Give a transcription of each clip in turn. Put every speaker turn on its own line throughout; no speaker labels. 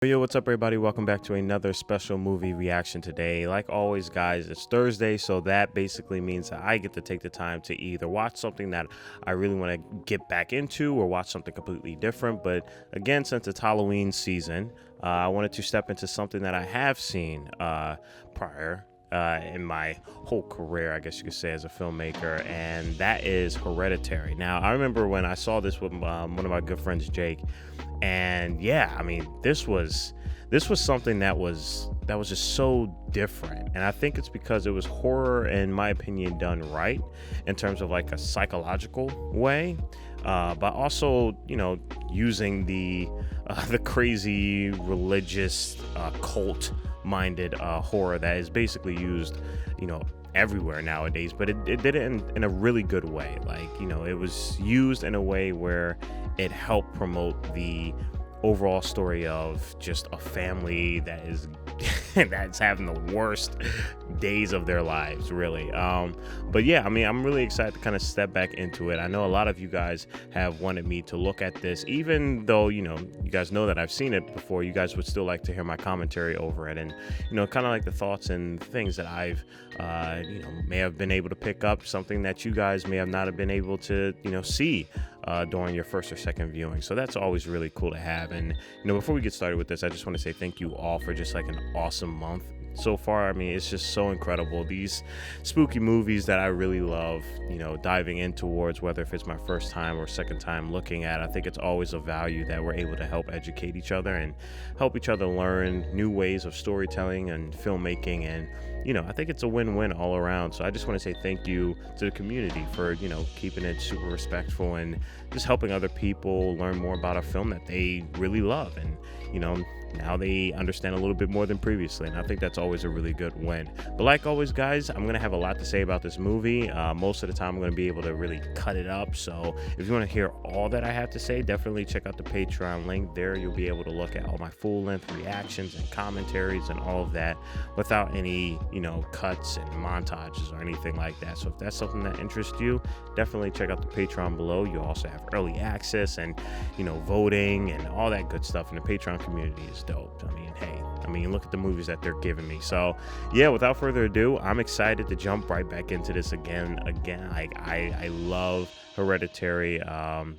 Yo, what's up, everybody? Welcome back to another special movie reaction today. Like always, guys, it's Thursday, so that basically means that I get to take the time to either watch something that I really want to get back into or watch something completely different. But again, since it's Halloween season, I wanted to step into something that I have seen prior in my whole career, I guess you could say, as a filmmaker, and that is Hereditary. Now, I remember when I saw this with one of my good friends, Jake, and yeah, I mean, this was something that was just so different, and I think it's because it was horror, in my opinion, done right in terms of like a psychological way, but also, you know, using the crazy religious cult minded horror that is basically used, you know, everywhere nowadays. But it did it in a really good way. Like, you know, it was used in a way where it helped promote the overall story of just a family that is that's having the worst days of their lives, really. But yeah, I mean, I'm really excited to kind of step back into it. I know a lot of you guys have wanted me to look at this, even though, you know, you guys know that I've seen it before. You guys would still like to hear my commentary over it, and, you know, kind of like the thoughts and things that I've you know, may have been able to pick up, something that you guys may have not have been able to, you know, see during your first or second viewing. So that's always really cool to have. And, you know, before we get started with this, I just want to say thank you all for just like an awesome month so far. I mean, it's just so incredible. These spooky movies that I really love, you know, diving in towards, whether if it's my first time or second time looking at, I think it's always a value that we're able to help educate each other and help each other learn new ways of storytelling and filmmaking. And, you know, I think it's a win-win all around. So I just want to say thank you to the community for, you know, keeping it super respectful and just helping other people learn more about a film that they really love. And, you know, now they understand a little bit more than previously, and I think that's always a really good win. But like always, guys, I'm going to have a lot to say about this movie. Most of the time, I'm going to be able to really cut it up. So if you want to hear all that I have to say, definitely check out the Patreon link. There you'll be able to look at all my full-length reactions and commentaries and all of that without any, you know, cuts and montages or anything like that. So if that's something that interests you, definitely check out the Patreon below. You also have early access and, you know, voting and all that good stuff. And the Patreon community is dope. I mean, hey, look at the movies that they're giving me. So yeah, without further ado, I'm excited to jump right back into this again. Like I love Hereditary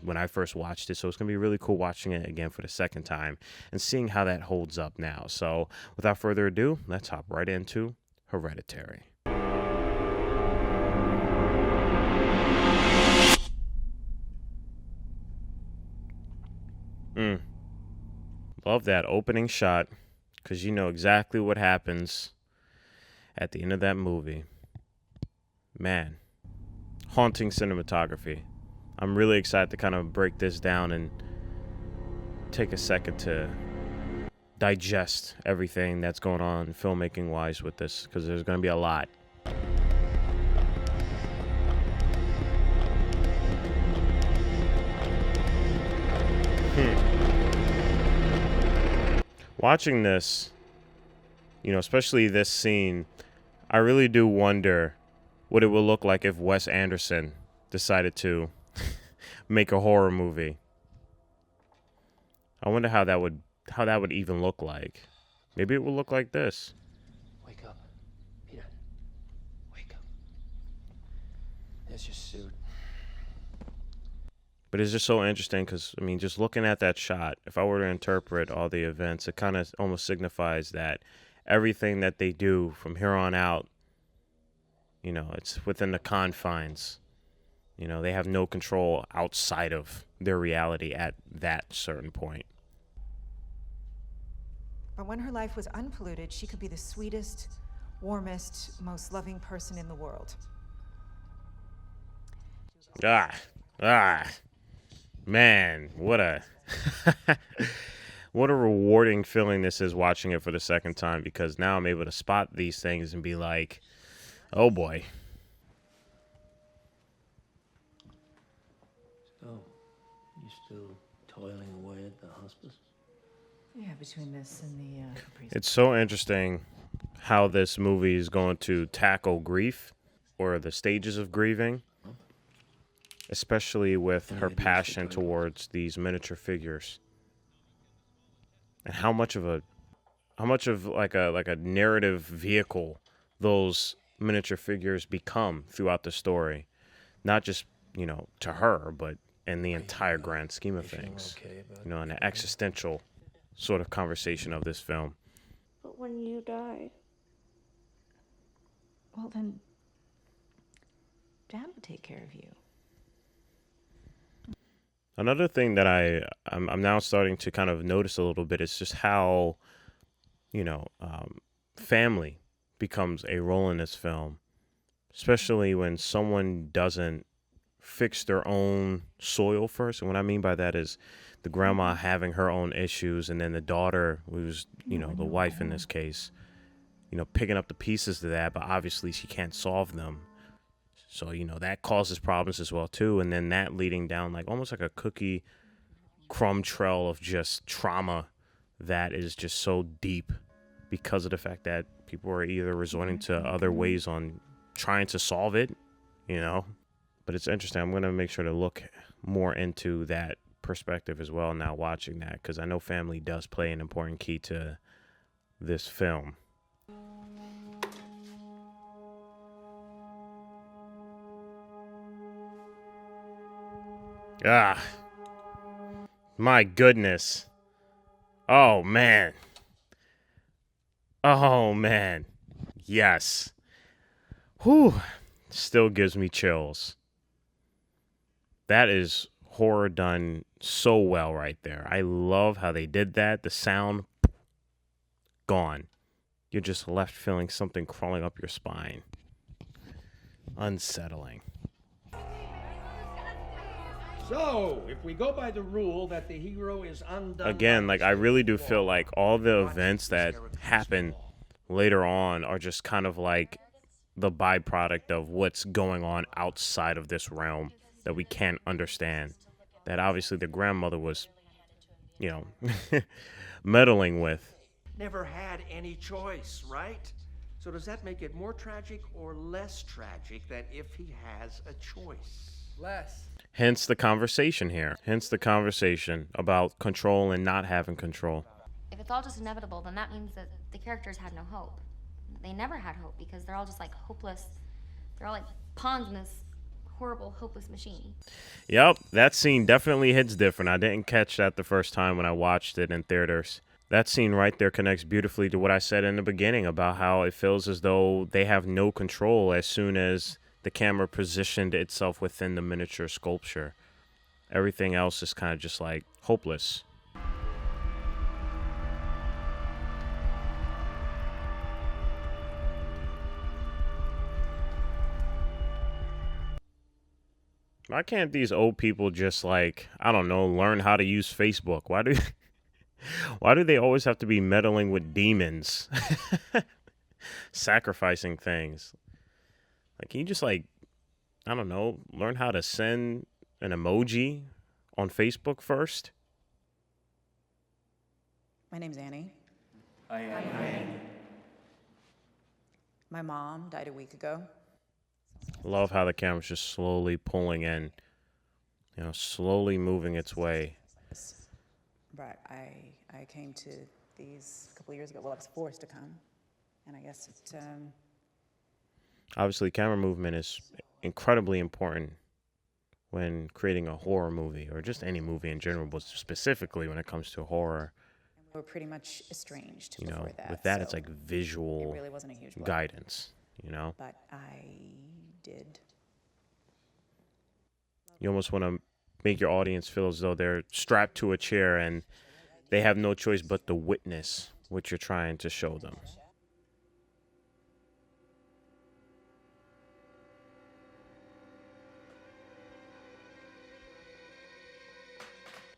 when I first watched it, so it's gonna be really cool watching it again for the second time and seeing how that holds up now. So without further ado, let's hop right into Hereditary. Love that opening shot, because you know exactly what happens at the end of that movie. Man, haunting cinematography. I'm really excited to kind of break this down and take a second to digest everything that's going on filmmaking wise with this, because there's going to be a lot. Watching this, you know, especially this scene, I really do wonder what it would look like if Wes Anderson decided to make a horror movie. I wonder how that would even look like. Maybe it will look like this.
Wake up, Peter. Wake up. There's your suit.
But it's just so interesting because, I mean, just looking at that shot, if I were to interpret all the events, it kind of almost signifies that everything that they do from here on out, you know, it's within the confines. You know, they have no control outside of their reality at that certain point.
But when her life was unpolluted, she could be the sweetest, warmest, most loving person in the world.
Man, what a what a rewarding feeling this is watching it for the second time, because now I'm able to spot these things and be like, oh boy.
So, you still toiling away at the hospice?
Yeah, between this and the
It's so interesting how this movie is going to tackle grief or the stages of grieving, especially with her passion towards these miniature figures. and how much of like a narrative vehicle those miniature figures become throughout the story, not just, you know, to her, but in the entire grand scheme of things, you know, in the existential sort of conversation of this film.
But when you die,
Well, then, Dad will take care of you.
Another thing that I'm now starting to kind of notice a little bit is just how, you know, family becomes a role in this film, especially when someone doesn't fix their own soil first. And what I mean by that is the grandma having her own issues, and then the daughter, who's, you know, the wife in this case, you know, picking up the pieces to that, but obviously she can't solve them. So, you know, that causes problems as well, too. And then that leading down like almost like a cookie crumb trail of just trauma that is just so deep because of the fact that people are either resorting to other ways on trying to solve it, you know. But it's interesting. I'm going to make sure to look more into that perspective as well now watching that, because I know family does play an important key to this film. Ah, my goodness. Oh, man. Oh, man. Yes. Whew. Still gives me chills. That is horror done so well right there. I love how they did that. The sound, gone. You're just left feeling something crawling up your spine. Unsettling.
So, if we go by the rule that the hero is undone...
Again, like, I really do feel like all the events that happen later on are just kind of like the byproduct of what's going on outside of this realm that we can't understand. That obviously the grandmother was, you know, meddling with.
Never had any choice, right? So does that make it more tragic or less tragic that if he has a choice?
Less.
Hence the conversation here. Hence the conversation about control and not having control.
if it's all just inevitable, then that means that the characters had no hope. They never had hope because they're all just like hopeless. They're all like pawns in this horrible, hopeless machine.
Yep, that scene definitely hits different. I didn't catch that the first time when I watched it in theaters. That scene right there connects beautifully to what I said in the beginning about how it feels as though they have no control as soon as the camera positioned itself within the miniature sculpture. Everything else is kind of just like hopeless. Why can't these old people just like, I don't know, learn how to use Facebook? Why do they always have to be meddling with demons? Sacrificing things. Like, can you just like, I don't know, learn how to send an emoji on Facebook first?
My name's Annie.
Hi, Annie.
My mom died a week ago.
Love how the camera's just slowly pulling in, you know, slowly moving its way.
But I came to these a couple of years ago. Well, I was forced to come. And I guess it,
Obviously, camera movement is incredibly important when creating a horror movie, or just any movie in general, but specifically when it comes to horror.
we were pretty much estranged
You
before
know,
that.
with that,
so
it's like visual
it really wasn't a huge blow.
guidance, you know?
But I did.
You almost want to make your audience feel as though they're strapped to a chair and they have no choice but to witness what you're trying to show them.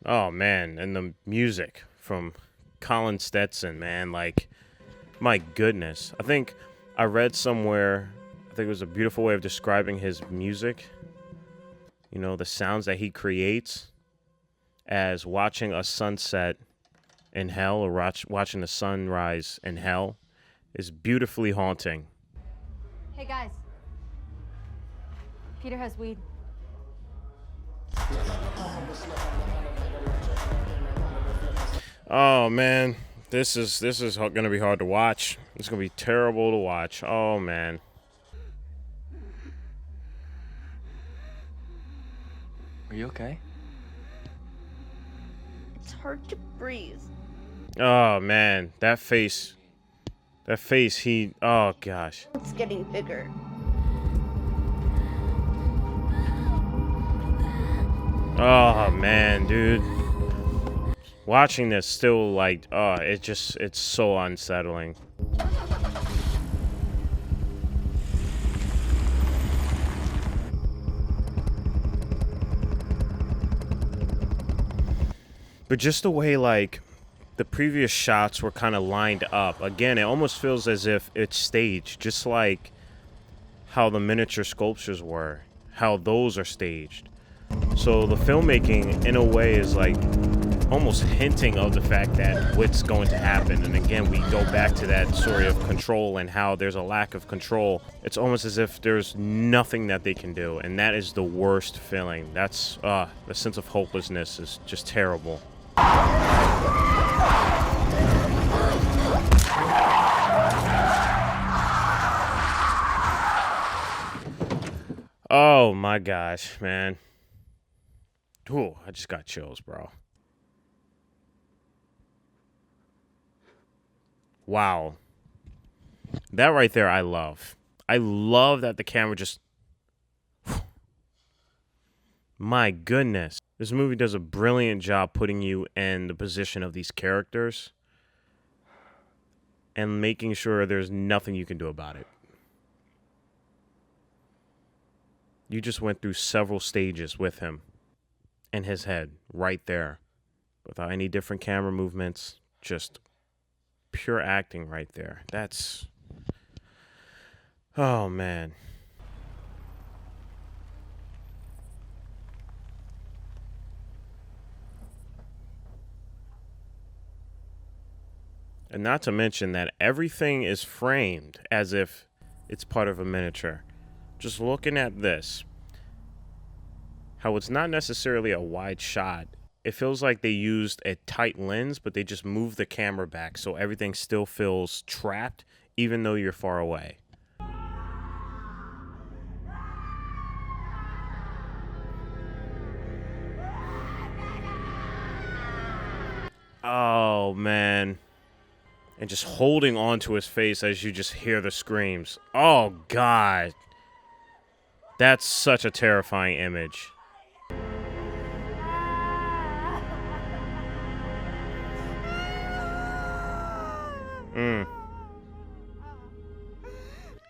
Oh, man, and the music from Colin Stetson, man, like, my goodness. I think I read somewhere, I think it was a beautiful way of describing his music, you know, the sounds that he creates as watching a sunset in hell or watching the sunrise in hell is beautifully haunting.
Hey guys, Peter has weed.
Oh man, this is gonna be hard to watch. It's gonna be terrible to watch. Oh man.
Are you okay?
It's hard to breathe.
Oh man, that face. That face. He. Oh gosh.
It's getting bigger.
Oh man, dude. Watching this still like, oh, it's so unsettling. But just the way like the previous shots were kind of lined up. Again, it almost feels as if it's staged, just like how the miniature sculptures were, how those are staged. So the filmmaking, in a way, is like almost hinting of the fact that what's going to happen. And again, we go back to that story of control and how there's a lack of control. It's almost as if there's nothing that they can do, and that is the worst feeling. That's the sense of hopelessness is just terrible. Oh my gosh, man. Ooh, I just got chills, bro. Wow. That right there, I love. I love that the camera just... My goodness. This movie does a brilliant job putting you in the position of these characters and making sure there's nothing you can do about it. You just went through several stages with him in his head right there without any different camera movements, just pure acting right there. That's... Oh, man. And not to mention that everything is framed as if it's part of a miniature. Just looking at this, how it's not necessarily a wide shot. It feels like they used a tight lens, but they just moved the camera back so everything still feels trapped, even though you're far away. Oh, man. And just holding on to his face as you just hear the screams. Oh, God. That's such a terrifying image.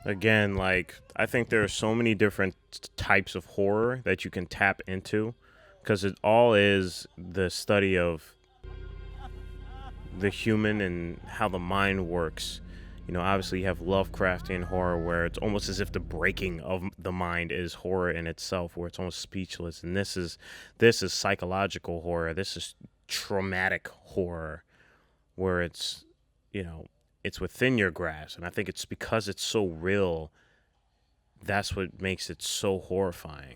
Again, like, I think there are so many different types of horror that you can tap into, because it all is the study of the human and how the mind works. You know, obviously you have Lovecraftian horror where it's almost as if the breaking of the mind is horror in itself, where it's almost speechless. And this is psychological horror. This is traumatic horror, where it's, you know, it's within your grasp. And I think it's because it's so real, that's what makes it so horrifying.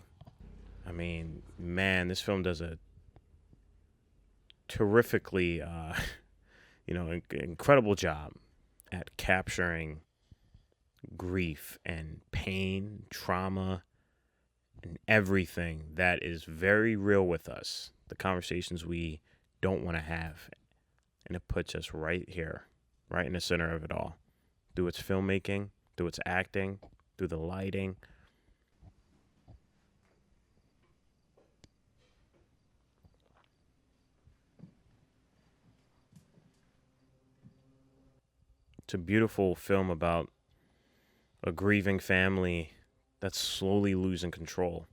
I mean, man, this film does a terrifically, incredible job at capturing grief and pain, trauma, and everything that is very real with us. The conversations we don't want to have. And it puts us right here, right in the center of it all. Through its filmmaking, through its acting, through the lighting. It's a beautiful film about a grieving family that's slowly losing control,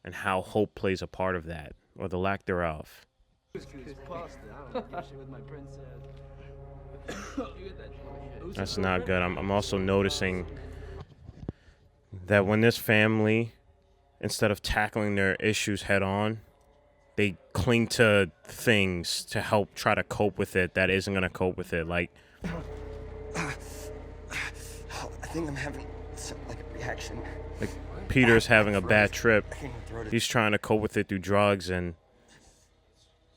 and how hope plays a part of that, or the lack thereof. That's not good. I'm also noticing that when this family, instead of tackling their issues head on, they cling to things to help try to cope with it that isn't going to cope with it. Like,
I think I'm having like a reaction.
Like Peter's having a bad trip. He's trying to cope with it through drugs, and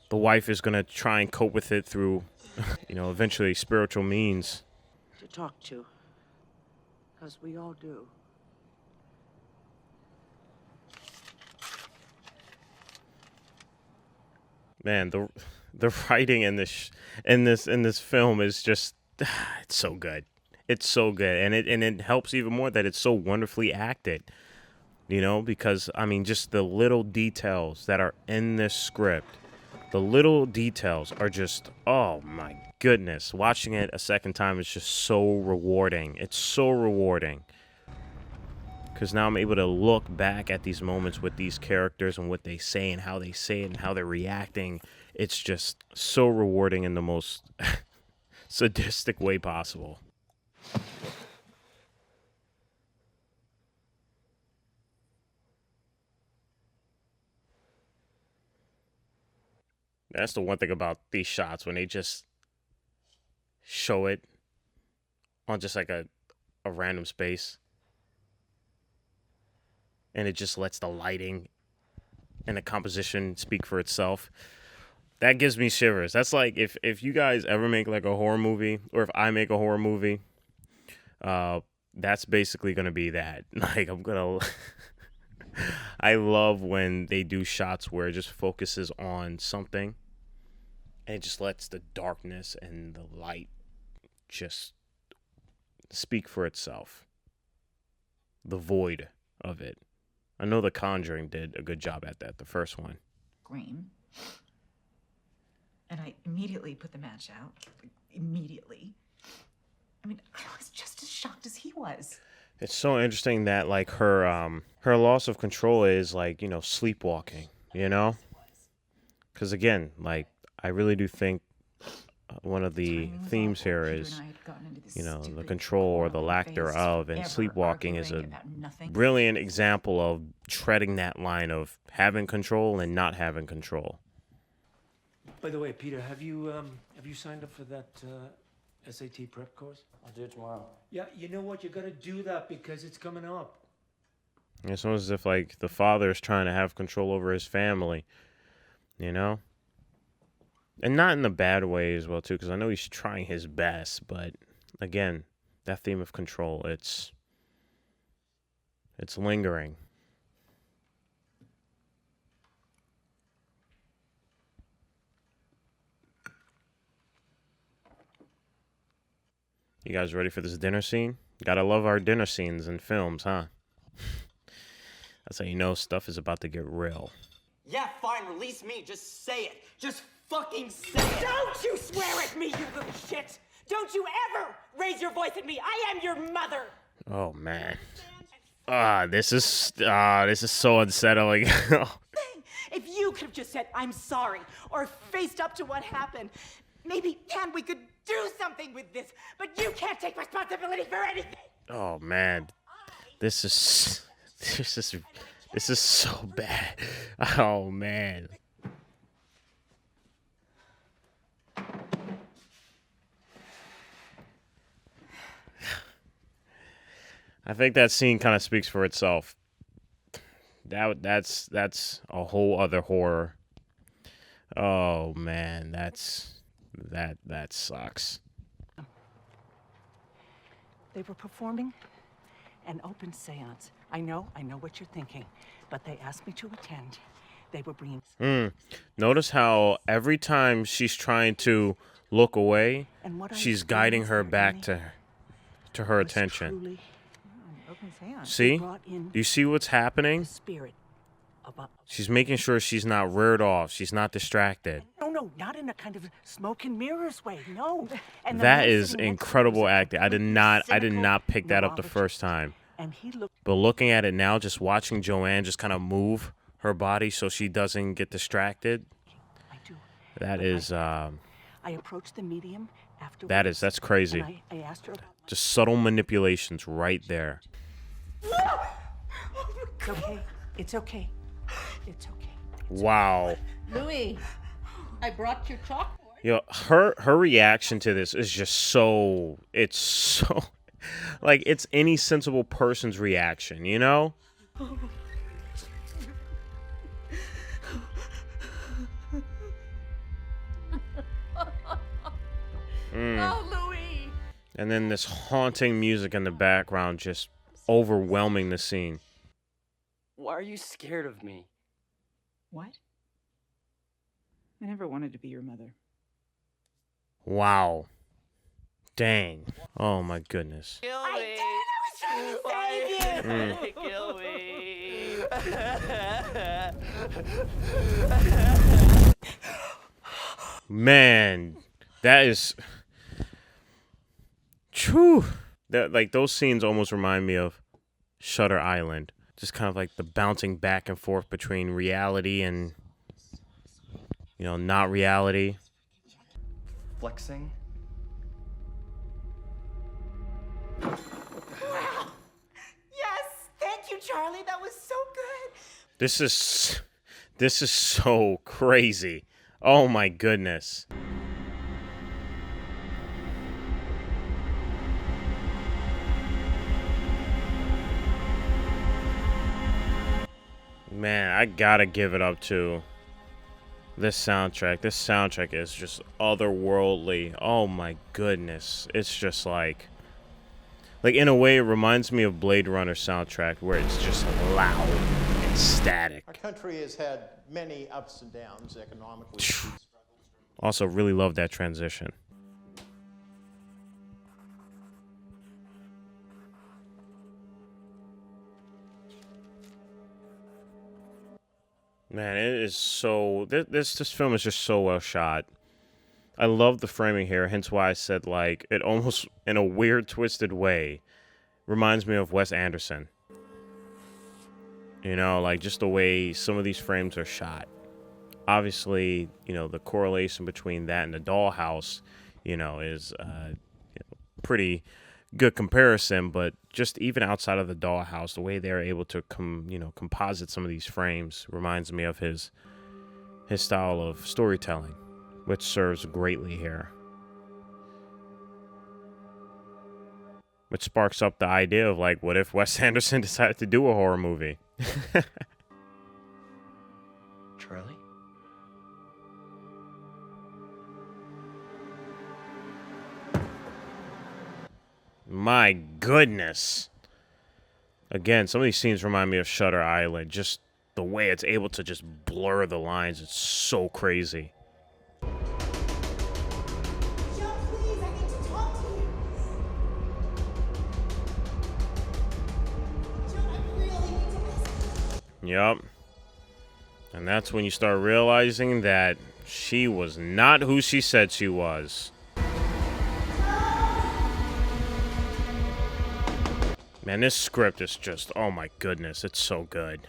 the wife is gonna try and cope with it through, eventually spiritual means.
To talk to. Because we all do.
Man, the writing in this film is just it's so good. It's so good, and it helps even more that it's so wonderfully acted. Because I mean, just the little details that are in this script, the little details are just, oh my goodness. Watching it a second time is just so rewarding. It's so rewarding. Because now I'm able to look back at these moments with these characters and what they say and how they say it and how they're reacting. It's just so rewarding in the most sadistic way possible. That's the one thing about these shots, when they just show it on just like a random space. And it just lets the lighting and the composition speak for itself. That gives me shivers. That's like if you guys ever make like a horror movie, or if I make a horror movie, that's basically going to be that. Like, I love when they do shots where it just focuses on something and it just lets the darkness and the light just speak for itself. The void of it. I know The Conjuring did a good job at that, the first one.
Scream. And I immediately put the match out. Immediately. I mean, I was just as shocked as he was.
It's so interesting that like her loss of control is like, sleepwalking, Because again, like, I really do think one of the themes here is, the control or the lack thereof, and sleepwalking is a brilliant example of treading that line of having control and not having control.
By the way, Peter, have you signed up for that SAT prep course?
I'll do it tomorrow.
Yeah, you know what? You gotta do that because it's coming up.
It's almost as if like the father is trying to have control over his family, And not in the bad way as well, too, because I know he's trying his best. But, again, that theme of control, it's lingering. You guys ready for this dinner scene? Gotta love our dinner scenes in films, huh? That's how you know stuff is about to get real.
Yeah, fine, release me. Just say it. Just fucking say it. Don't you swear at me, you little shit! Don't you ever raise your voice at me. I am your mother.
Oh man. This is so unsettling.
If you could have just said I'm sorry or faced up to what happened, maybe we could do something with this. But you can't take responsibility for anything.
Oh man. This is so bad. Oh man. I think that scene kind of speaks for itself. That's a whole other horror. Oh man, that sucks.
They were performing an open seance. I know what you're thinking, but they asked me to attend. They were bringing...
Notice how every time she's trying to look away, she's guiding her back to her attention. See? Do you see what's happening? She's making sure she's not reared off. She's not distracted.
No, not in a kind of smoke and mirrors way. No. And
that is incredible acting. I did not pick that up the first time. But looking at it now, just watching Joanne just kind of move her body so she doesn't get distracted. That is
I approached the medium after.
That's crazy.
I asked her about
just subtle manipulations right there.
It's okay. It's okay. It's okay.
Wow.
Louis, I brought your chalkboard.
Yo, her reaction to this is just so like it's any sensible person's reaction, you know?
Oh, Louis!
And then this haunting music in the background just overwhelming the scene.
Why are you scared of me?
What? I never wanted to be your mother.
Wow. Dang. Oh my goodness.
Kill
I
me!
did! I was trying to save you!
Kill me!
Man, that is... True. That, like, those scenes almost remind me of Shutter Island. Just kind of like the bouncing back and forth between reality and, you know, not reality.
Flexing?
Wow! Yes! Thank you, Charlie. That was so good.
This is so crazy. Oh my goodness. Man, I gotta give it up to this soundtrack. This soundtrack is just otherworldly. Oh my goodness. It's just like in a way it reminds me of Blade Runner soundtrack where it's just loud and static.
Our country has had many ups and downs economically.
Also really love that transition. Man, it is so... This film is just so well shot. I love the framing here, hence why I said, like, it almost, in a weird, twisted way, reminds me of Wes Anderson. You know, like, just the way some of these frames are shot. Obviously, you know, the correlation between that and the Dollhouse, you know, is pretty good comparison, but just even outside of the Dollhouse, the way they're able to composite some of these frames reminds me of his style of storytelling, which serves greatly here. Which sparks up the idea of, like, what if Wes Anderson decided to do a horror movie?
Charlie?
My goodness. Again, some of these scenes remind me of Shutter Island. Just the way it's able to just blur the lines. It's so crazy.
Joe, please, I need to talk to you. Joe, I really need to listen.
Yep. And that's when you start realizing that she was not who she said she was. Man, this script is just, oh my goodness, it's so good.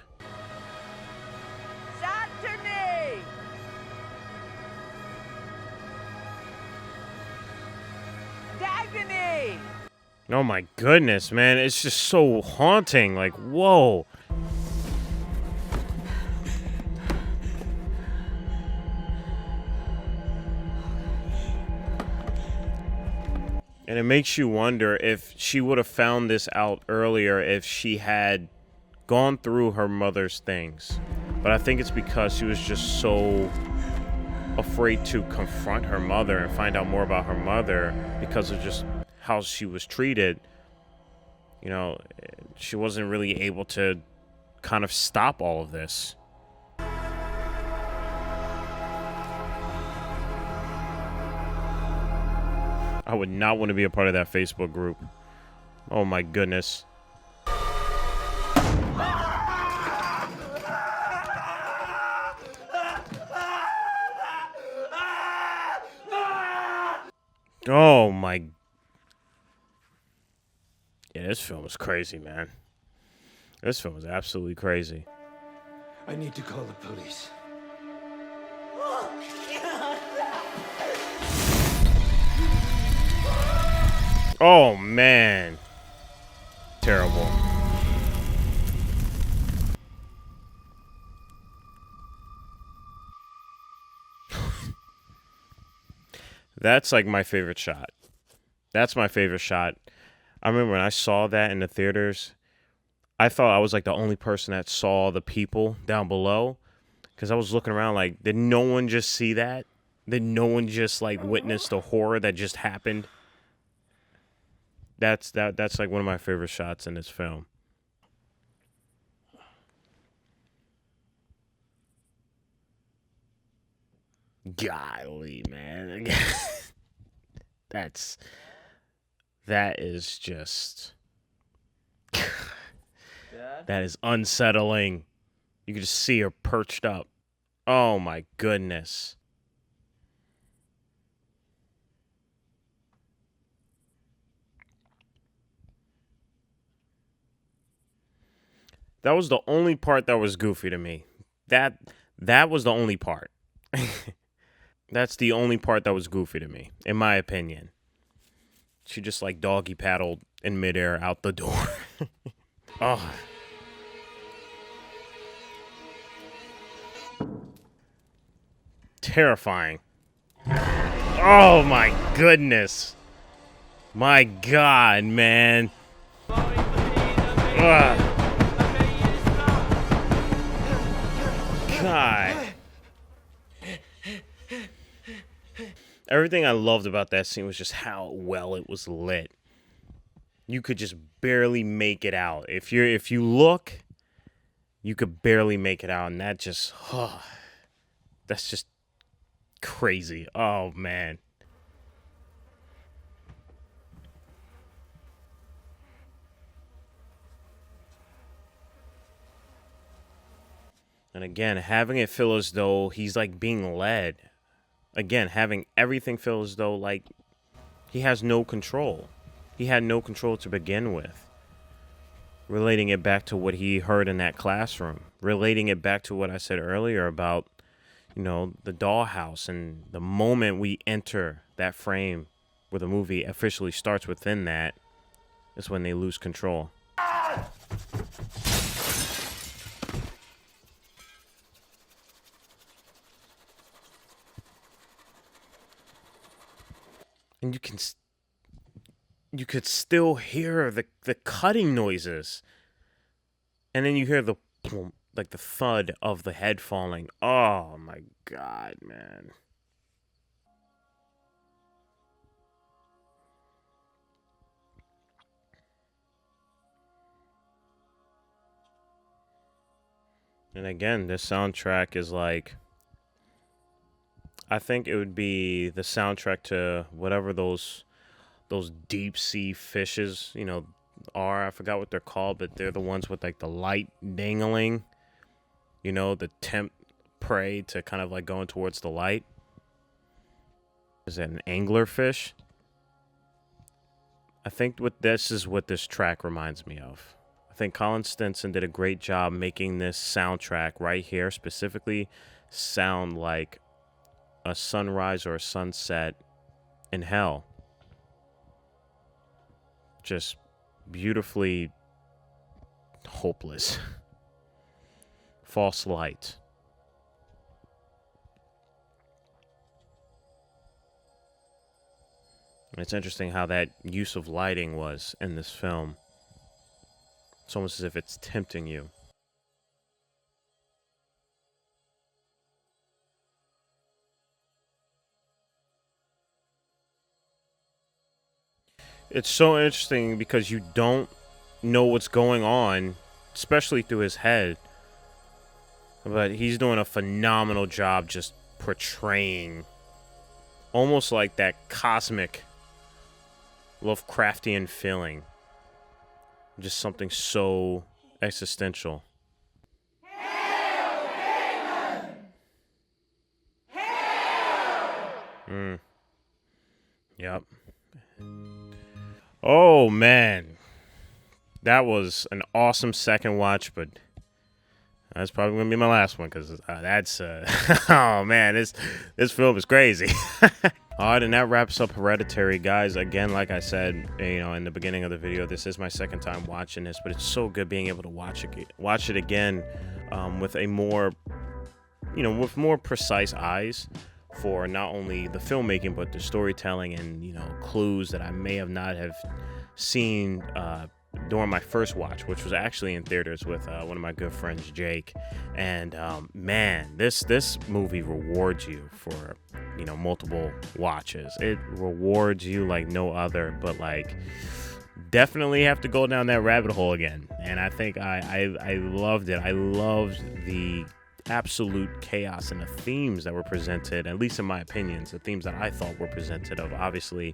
Saturday! Dagony!
Oh my goodness, man, it's just so haunting. Like, whoa. And it makes you wonder if she would have found this out earlier if she had gone through her mother's things. But I think it's because she was just so afraid to confront her mother and find out more about her mother because of just how she was treated. You know, she wasn't really able to kind of stop all of this. I would not want to be a part of that Facebook group. Oh my goodness. Oh my. Yeah, this film is crazy, man. This film is absolutely crazy.
I need to call the police.
Oh man. Terrible. That's like my favorite shot. That's my favorite shot. I remember when I saw that in the theaters, I thought I was like the only person that saw the people down below. Because I was looking around like, did no one just see that? that no one just like witnessed the horror that just happened. That's like one of my favorite shots in this film. Golly, man. That is just that is unsettling. You can just see her perched up. Oh my goodness. That was the only part that was goofy to me. That was the only part. That's the only part that was goofy to me, in my opinion. She just like doggy paddled in midair out the door. Oh. Terrifying. Oh my goodness. My God, man. Ugh. God. Everything I loved about that scene was just how well it was lit. You could just barely make it out. If you look, you could barely make it out, and that just that's just crazy. Oh man. And again, having it feel as though he's like being led. Again, having everything feel as though like he has no control. He had no control to begin with. Relating it back to what he heard in that classroom. Relating it back to what I said earlier about, you know, the dollhouse. And the moment we enter that frame where the movie officially starts within that is when they lose control. And you could still hear the cutting noises. And then you hear the like the thud of the head falling. Oh my God, man. And again, this soundtrack is like, I think it would be the soundtrack to whatever those deep sea fishes, you know, are. I forgot what they're called, but they're the ones with like the light dangling, you know, the tempt prey to kind of like going towards the light. Is that an anglerfish? I think this is what this track reminds me of. I think Colin Stinson did a great job making this soundtrack right here specifically sound like a sunrise or a sunset in hell. Just beautifully hopeless. False light. It's interesting how that use of lighting was in this film. It's almost as if it's tempting you. It's so interesting because you don't know what's going on, especially through his head. But he's doing a phenomenal job just portraying almost like that cosmic Lovecraftian feeling. Just something so existential. Yep. Oh, man. That was an awesome second watch, but that's probably going to be my last one because that's... oh, man, this film is crazy. All right, and that wraps up Hereditary, guys. Again, like I said, you know, in the beginning of the video, this is my second time watching this, but it's so good being able to watch it again with a more, you know, with more precise eyes for not only the filmmaking but the storytelling and, you know, clues that I may have not have seen during my first watch, which was actually in theaters with one of my good friends, Jake. And man, this movie rewards you for, you know, multiple watches. It rewards you like no other, but like definitely have to go down that rabbit hole again. And I think I loved it. I loved the absolute chaos and the themes that were presented, at least in my opinions, the themes that I thought were presented of, obviously,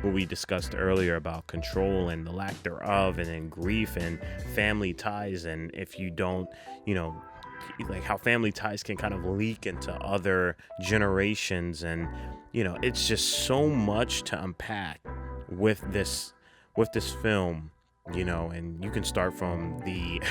what we discussed earlier about control and the lack thereof, and then grief and family ties, and if you don't, you know, like how family ties can kind of leak into other generations. And, you know, it's just so much to unpack with this film, you know. And you can start from the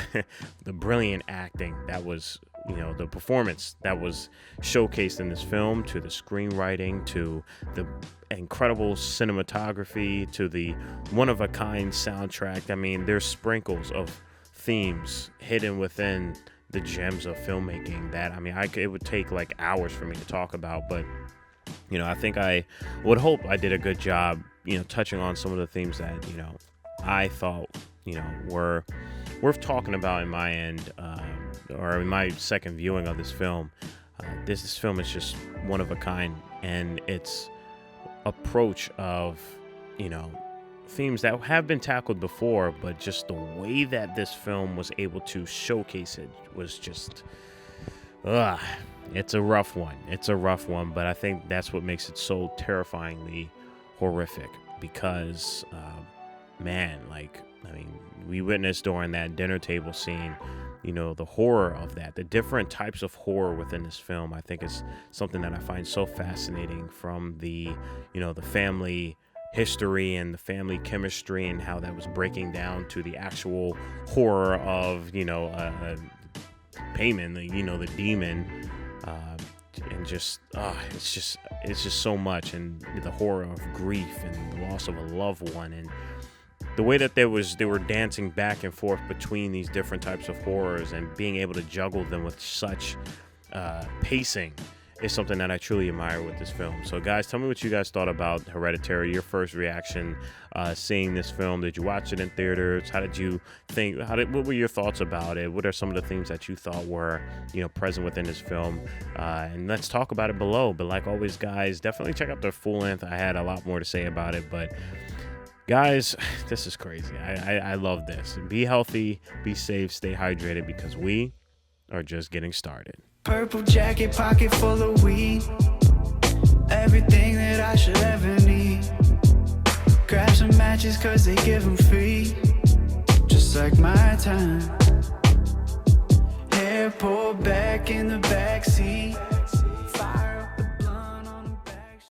the brilliant acting that was, you know, the performance that was showcased in this film, to the screenwriting, to the incredible cinematography, to the one-of-a-kind soundtrack. I mean, there's sprinkles of themes hidden within the gems of filmmaking that, I mean, it would take like hours for me to talk about. But, you know, I think I would hope I did a good job, you know, touching on some of the themes that, you know, I thought, you know, were worth talking about in my end, or in my second viewing of this film. This film is just one of a kind, and its approach of, you know, themes that have been tackled before, but just the way that this film was able to showcase it was just, it's a rough one. It's a rough one, but I think that's what makes it so terrifyingly horrific, because, man, like, I mean, we witnessed during that dinner table scene, you know, the horror of that, the different types of horror within this film. I think is something that I find so fascinating, from the, you know, the family history and the family chemistry, and how that was breaking down to the actual horror of, you know, Payman, you know, the demon, and just, it's just so much, and the horror of grief and the loss of a loved one, and the way that they were dancing back and forth between these different types of horrors and being able to juggle them with such pacing is something that I truly admire with this film. So guys, tell me what you guys thought about Hereditary, your first reaction seeing this film. Did you watch it in theaters? How did you think, what were your thoughts about it? What are some of the themes that you thought were, you know, present within this film? And let's talk about it below. But like always, guys, definitely check out the full length. I had a lot more to say about it, but guys, this is crazy. I love this. Be healthy, be safe, stay hydrated, because we are just getting started.
Purple jacket, pocket full of weed. Everything that I should ever need. Grab some matches cause they give them free. Just like my time. Hair pulled back in the backseat.